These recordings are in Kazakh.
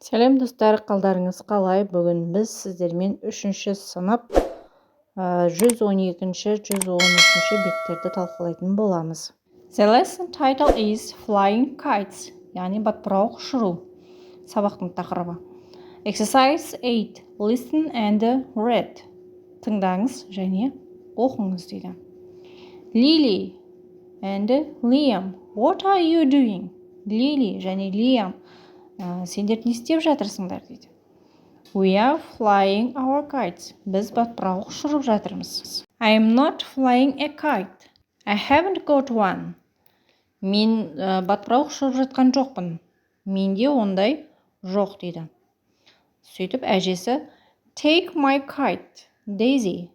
Сәлем достар, қалдарыңыз қалай? Бүгін біз сіздермен 3-ші сынып 112-113-ші беттерді талқылайтын боламыз. The lesson title is Flying Kites, яғни батпырауық ұшыру. Сабақтың тақырыбы. Exercise 8. Listen and read. Тыңдаңыз және оқыңыз дейді. Lily and Liam, what are you doing? Lily және Liam, сендер не істеп жатырсыңдар дейді. We are flying our kites. Біз батпырауық ұшырып жатырмыз. I am not flying a kite. I haven't got one. Мен батпырауық ұшырып жатқан жоқпын. Менде ондай жоқ дейді. Сөйтіп әжесі Take my kite, Daisy.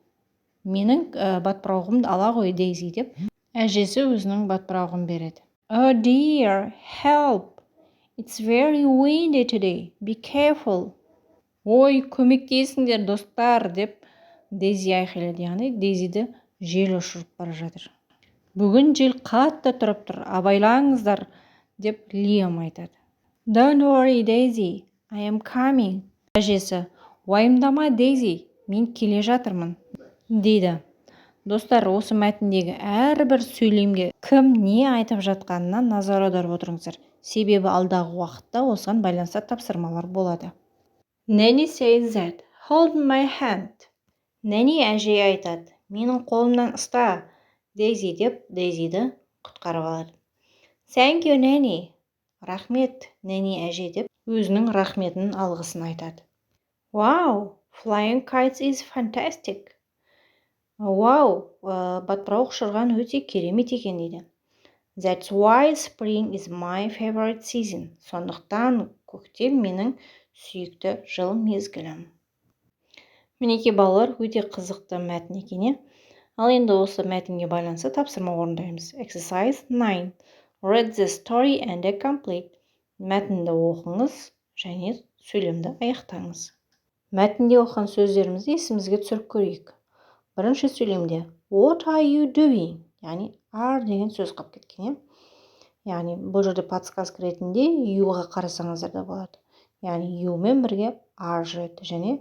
Менің батпырауығымды ала ғой, Daisy деп. Әжесі өзінің батпырауығын береді. Oh dear, help. It's very windy today. Be careful. Ой, көмектесіңдер достар деп Дейзи айқайлады. Яғни Дейзиді жел ұшырып бара жатыр. Бүгін жел қатты тұрып тұр. Абайлаңыздар деп Лиам айтады. Don't worry, Daisy. I am coming. Әжесі, уайымдама, Дейзи. Мен келе жатырмын дейді. Достар, осы мәтіндегі әрбір сөйлемге кім не айтып жатқанына назар аударып отырыңыздар. Себебі алдағы уақытта осыған байланысты тапсырмалар болады. Nanny says that. Hold my hand. Nanny әжей айтады. Менің қолымнан ұста. Daisy деп Дейзиді құтқарып алады. Thank you, Nanny. Рахмет, Nanny әжей деп өзінің рахметін алғысын айтады. Wow, flying kites is fantastic. Wow, батпырауық ұшырған өте керемет екен дейді. That's why spring is my favorite season. Сондықтан көктем менің сүйікті жыл мезгілім. Мінекей балалар, өте қызықты мәтін екен. Ал енді осы мәтінге байланысты тапсырма орындаймыз. Exercise 9. Read the story and complete. Мәтінді оқыңыз және сөйлемді аяқтаңыз. Мәтінде оқыған сөздерімізді есімізге түсіріп көрейік. Бірінші сөйлемде What are you doing? Яғни are деген сөз қалып кеткен. Яғни бұл жерде подсказка ретінде youға қарасаңыздар да болады. Яғни you мен бірге are жүреді және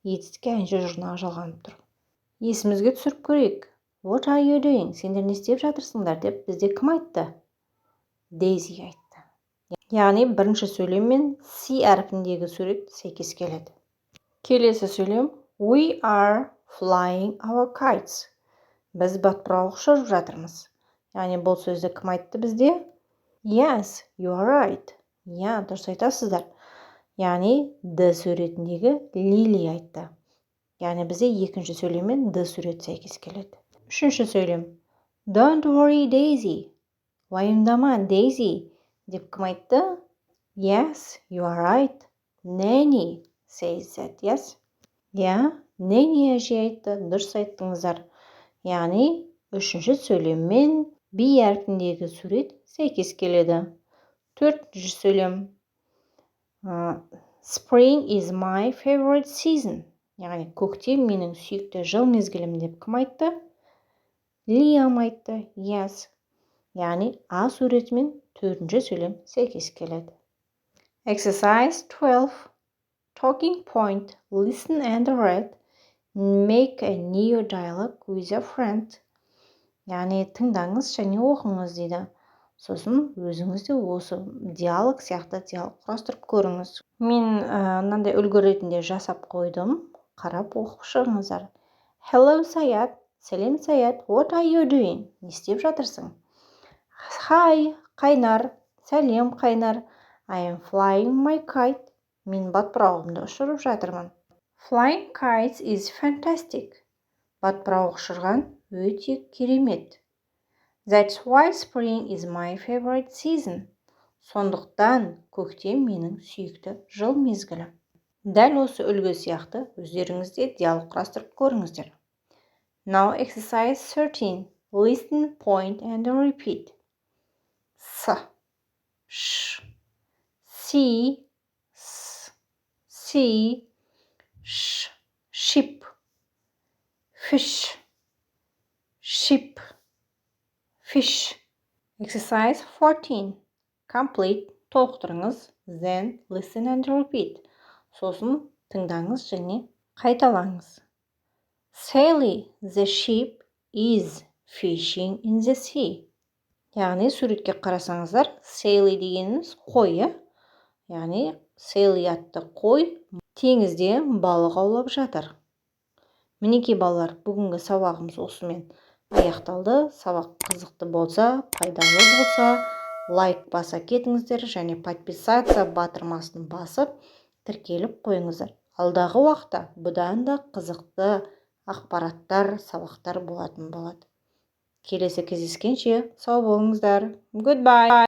етістікке әнші жұрнағы жалғанып тұр. Есімізге түсіріп көрейік. What are you doing? Сендер не істеп жатырсыңдар деп бізде кім айтты? Дейзи айтты. Яғни бірінші сөйлем мен C әрпіндегі сурет сәйкес келеді. Келесі сөйлем We are flying our kites. Біз батпырауық ұшырып жатырмыз. Яғни бұл сөзді кім айтты бізде? Yes, you are right. Я, дұрыс айтасыздар. Яғни D суретіндегі Лили айтты. Яғни бізде екінші сөйлем мен D сурет сәйкес келеді. Үшінші сөйлем Don't worry, Daisy. Уайымдама, Daisy. Деп кім айтты? Yes, you are right. Nanny says that, yes. Я, Nanny әжей айтты, дұрыс айттыңыздар. Яғни үшінші сөйлем мен B әрпіндегі сурет сәйкес келеді. Төртінші сөйлем Spring is my favorite season. Яғни көктем менің сүйікті жыл мезгілім деп кім айтты? Liam айтты, yes. Яғни A суретімен төртінші сөйлем сәйкес келеді. Exercise 12. Talking point. Listen and read. Make a new dialogue with a friend. Яғни тыңдаңыз және оқыңыз дейді. Сосын өзіңіз де осы диалог сияқты диалог құрастырып көріңіз. Мен мынандай үлгі ретінде жасап қойдым. Қарап оқып шығыңыздар. Hello, Саят. Сәлем, Саят. What are you doing? Не істеп жатырсың? Hi, Қайнар. Сәлем, Қайнар. I am flying my kite. Мен батпырауығымды ұшырып жатырмын. Flying kites is fantastic. Батпырауық ұшырған өте керемет. That's why spring is my favorite season. Сондықтан көктем менің сүйікті жыл мезгілі. Дәл осы үлгі сияқты өздеріңізде диалог құрастырып көріңіздер. Now exercise 13. Listen, point and repeat. S, sh, see, see, ship, fish, ship, fish. Exercise 14. Complete. Толықтырыңыз then listen and repeat. Сосын тыңдаңыз және қайталаңыз. Sally, the sheep, is fishing in the sea. Яғни суретке қарасаңыздар, Sally дегеніміз қой, яғни Sally атты қой теңізде балық аулап жатыр. Мінекей балалар, бүгінгі сабағымыз осымен аяқталды. Сабақ қызықты болса, пайдалы болса, лайк баса кетіңіздер және подписаться батырмасын басып, тіркеліп қойыңыздар. Алдағы уақытта бұдан да қызықты ақпараттар, сабақтар болатын болады. Келесі кездескенше сау болыңыздар. Goodbye.